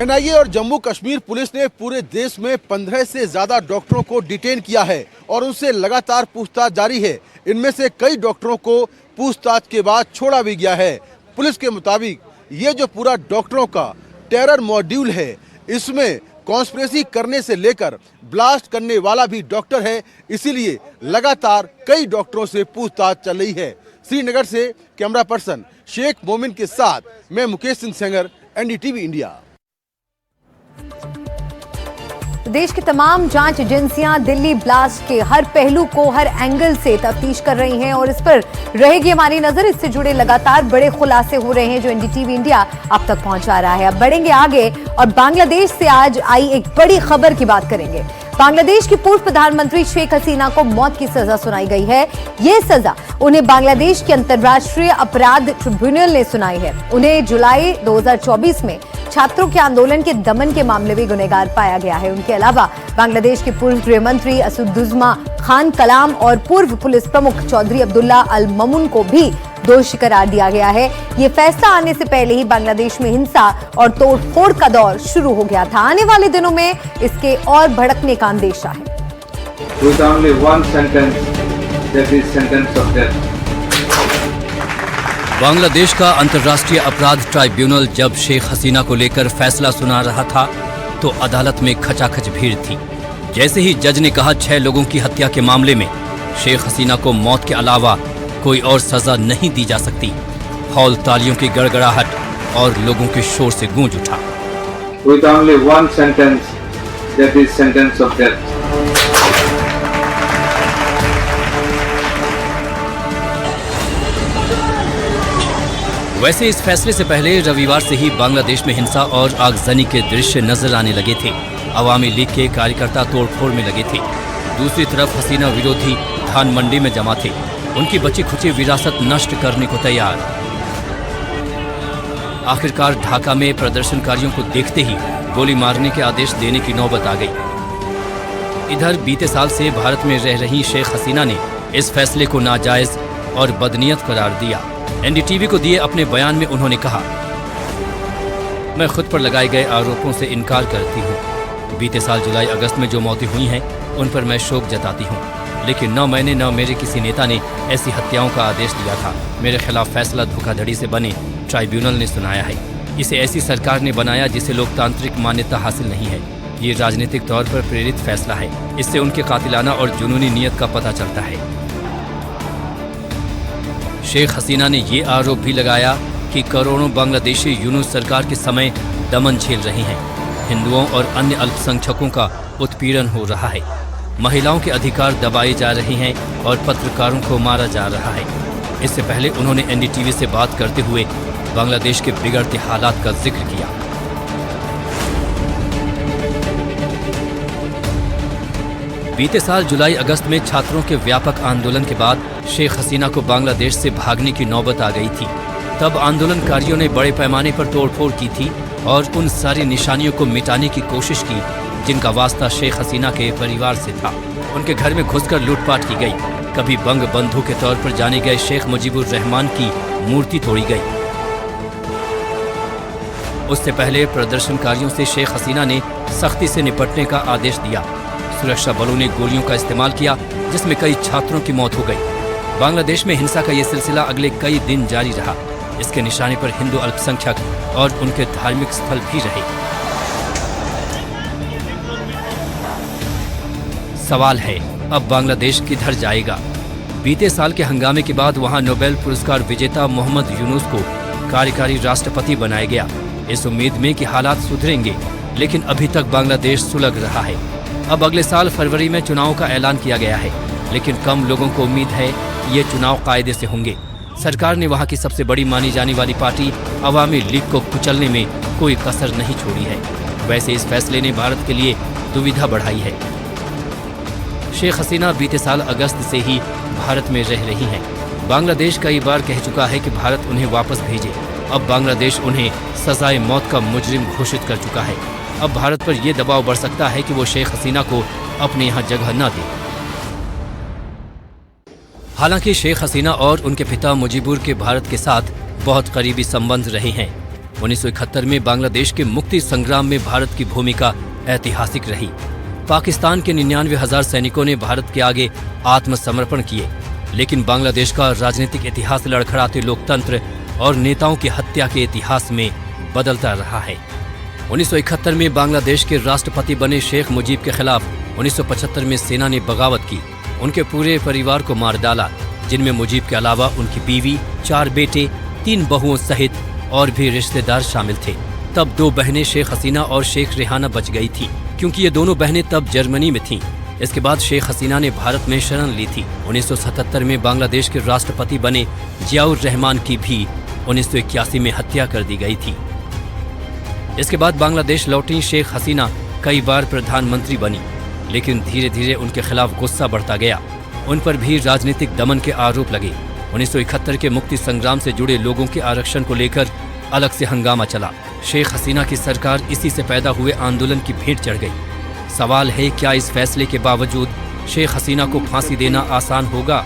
NIA और जम्मू कश्मीर पुलिस ने पूरे देश में 15 से ज्यादा डॉक्टरों को डिटेन किया है और उनसे लगातार पूछताछ जारी है। इनमें से कई डॉक्टरों को पूछताछ के बाद छोड़ा भी गया है। पुलिस के मुताबिक ये जो पूरा डॉक्टरों का टेरर मॉड्यूल है, इसमें कॉन्स्पिरेसी करने से लेकर ब्लास्ट करने वाला भी डॉक्टर है, इसीलिए लगातार कई डॉक्टरों से पूछताछ चल रही है। श्रीनगर से कैमरा पर्सन शेख मोमिन के साथ मैं मुकेश सिंह सेंगर, NDTV इंडिया। देश की तमाम जांच एजेंसियां दिल्ली ब्लास्ट के हर पहलू को हर एंगल से तफ्तीश कर रही हैं और इस पर रहेगी हमारी नजर। इससे जुड़े लगातार बड़े खुलासे हो रहे हैं जो NDTV इंडिया अब तक पहुंचा रहा है। अब बढ़ेंगे आगे और बांग्लादेश से आज आई एक बड़ी खबर की बात करेंगे। बांग्लादेश की पूर्व प्रधानमंत्री शेख हसीना को मौत की सजा सुनाई गई है। ये सजा उन्हें बांग्लादेश के अंतर्राष्ट्रीय अपराध ट्रिब्यूनल ने सुनाई है। उन्हें जुलाई 2024 में छात्रों के आंदोलन के दमन के मामले में गुनहगार पाया गया है। उनके अलावा बांग्लादेश के पूर्व गृह मंत्री असदुज्मा खान कलाम और पूर्व पुलिस प्रमुख चौधरी अब्दुल्ला अल ममून को भी दोषी करार दिया गया है। ये फैसला आने से पहले ही बांग्लादेश में हिंसा और तोड़फोड़ का दौर शुरू हो गया था। आने वाले दिनों में इसके और भड़कने का अंदेशा है। बांग्लादेश का अंतर्राष्ट्रीय अपराध ट्राइब्यूनल जब शेख हसीना को लेकर फैसला सुना रहा था तो अदालत में खचाखच भीड़ थी। जैसे ही जज ने कहा 6 लोगों की हत्या के मामले में शेख हसीना को मौत के अलावा कोई और सजा नहीं दी जा सकती, हॉल तालियों की गड़गड़ाहट और लोगों के शोर से गूंज उठा। With only one sentence, that is sentence of death. वैसे इस फैसले से पहले रविवार से ही बांग्लादेश में हिंसा और आगजनी के दृश्य नजर आने लगे थे। अवामी लीग के कार्यकर्ता तोड़फोड़ में लगे थे। दूसरी तरफ हसीना विरोधी धान मंडी में जमा थे, उनकी बची खुची विरासत नष्ट करने को तैयार। आखिरकार ढाका में प्रदर्शनकारियों को देखते ही गोली मारने के आदेश देने की नौबत आ गई। इधर बीते साल से भारत में रह रही शेख हसीना ने इस फैसले को नाजायज और बदनीयत करार दिया। NDTV को दिए अपने बयान में उन्होंने कहा, मैं खुद पर लगाए गए आरोपों से इनकार करती हूँ। बीते साल जुलाई अगस्त में जो मौतें हुई हैं उन पर मैं शोक जताती हूँ, लेकिन न मैंने न मेरे किसी नेता ने ऐसी हत्याओं का आदेश दिया था। मेरे खिलाफ फैसला धोखाधड़ी से बने ट्राइब्यूनल ने सुनाया है। इसे ऐसी सरकार ने बनाया जिसे लोकतांत्रिक मान्यता हासिल नहीं है। ये राजनीतिक तौर पर प्रेरित फैसला है। इससे उनके कातिलाना और जुनूनी नीयत का पता चलता है। शेख हसीना ने ये आरोप भी लगाया कि करोड़ों बांग्लादेशी यूनुस सरकार के समय दमन झेल रहे हैं। हिंदुओं और अन्य अल्पसंख्यकों का उत्पीड़न हो रहा है। महिलाओं के अधिकार दबाए जा रहे हैं और पत्रकारों को मारा जा रहा है। इससे पहले उन्होंने NDTV से बात करते हुए बांग्लादेश के बिगड़ते हालात का जिक्र किया। बीते साल जुलाई अगस्त में छात्रों के व्यापक आंदोलन के बाद शेख हसीना को बांग्लादेश से भागने की नौबत आ गई थी। तब आंदोलनकारियों ने बड़े पैमाने पर तोड़फोड़ की थी और उन सारी निशानियों को मिटाने की कोशिश की जिनका वास्ता शेख हसीना के परिवार से था। उनके घर में घुसकर लूटपाट की गई। कभी बंग बंधु के तौर पर जाने गए शेख मुजीबुर रहमान की मूर्ति तोड़ी गई। उससे पहले प्रदर्शनकारियों से शेख हसीना ने सख्ती से निपटने का आदेश दिया। सुरक्षा बलों ने गोलियों का इस्तेमाल किया, जिसमें कई छात्रों की मौत हो गई। बांग्लादेश में हिंसा का ये सिलसिला अगले कई दिन जारी रहा। इसके निशाने पर हिंदू अल्पसंख्यक और उनके धार्मिक स्थल भी रहे। सवाल है, अब बांग्लादेश किधर जाएगा? बीते साल के हंगामे के बाद वहां नोबेल पुरस्कार विजेता मोहम्मद यूनुस को कार्यकारी राष्ट्रपति बनाया गया, इस उम्मीद में कि हालात सुधरेंगे, लेकिन अभी तक बांग्लादेश सुलग रहा है। अब अगले साल फरवरी में चुनाव का ऐलान किया गया है, लेकिन कम लोगों को उम्मीद है कि ये चुनाव कायदे से होंगे। सरकार ने वहां की सबसे बड़ी मानी जाने वाली पार्टी अवामी लीग को कुचलने में कोई कसर नहीं छोड़ी है। वैसे इस फैसले ने भारत के लिए दुविधा बढ़ाई है। शेख हसीना बीते साल अगस्त से ही भारत में रह रही हैं। बांग्लादेश कई बार कह चुका है कि भारत उन्हें वापस भेजे। अब बांग्लादेश उन्हें सजाए मौत का मुजरिम घोषित कर चुका है। अब भारत पर यह दबाव बढ़ सकता है कि वो शेख हसीना को अपने यहाँ जगह न दे। हालांकि शेख हसीना और उनके पिता मुजीबुर के भारत के साथ बहुत करीबी संबंध रहे हैं। 1971 में बांग्लादेश के मुक्ति संग्राम में भारत की भूमिका ऐतिहासिक रही। पाकिस्तान के 99,000 सैनिकों ने भारत के आगे आत्मसमर्पण किए, लेकिन बांग्लादेश का राजनीतिक इतिहास लड़खड़ाते लोकतंत्र और नेताओं की हत्या के इतिहास में बदलता रहा है। 1971 में बांग्लादेश के राष्ट्रपति बने शेख मुजीब के खिलाफ 1975 में सेना ने बगावत की। उनके पूरे परिवार को मार डाला, जिनमें मुजीब के अलावा उनकी बीवी, 4 बेटे, 3 बहुओं सहित और भी रिश्तेदार शामिल थे। तब 2 बहनें शेख हसीना और शेख रेहाना बच गई थी, क्योंकि ये दोनों बहनें तब जर्मनी में थीं। इसके बाद शेख हसीना ने भारत में शरण ली थी। 1977 में बांग्लादेश के राष्ट्रपति बने जियाउर रहमान की भी 1981 में हत्या कर दी गई थी। इसके बाद बांग्लादेश लौटी शेख हसीना कई बार प्रधानमंत्री बनी, लेकिन धीरे धीरे उनके खिलाफ गुस्सा बढ़ता गया। उन पर भी राजनीतिक दमन के आरोप लगे। 1971 के मुक्ति संग्राम से जुड़े लोगों के आरक्षण को लेकर अलग से हंगामा चला। शेख हसीना की सरकार इसी से पैदा हुए आंदोलन की भेंट चढ़ गई। सवाल है, क्या इस फैसले के बावजूद शेख हसीना को फांसी देना आसान होगा?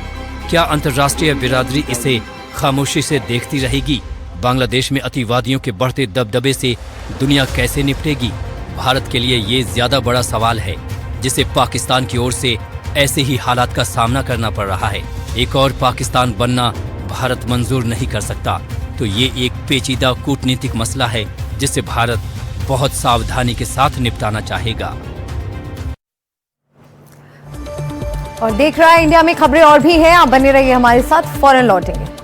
क्या अंतर्राष्ट्रीय बिरादरी इसे खामोशी से देखती रहेगी? बांग्लादेश में अतिवादियों के बढ़ते दबदबे से दुनिया कैसे निपटेगी? भारत के लिए ये ज्यादा बड़ा सवाल है, जिसे पाकिस्तान की ओर से ऐसे ही हालात का सामना करना पड़ रहा है। एक और पाकिस्तान बनना भारत मंजूर नहीं कर सकता। तो ये एक पेचीदा कूटनीतिक मसला है, जिसे भारत बहुत सावधानी के साथ निपटाना चाहेगा। और देख रहा है इंडिया में खबरें और भी हैं, आप बने रहिए हमारे साथ, फौरन लौटेंगे।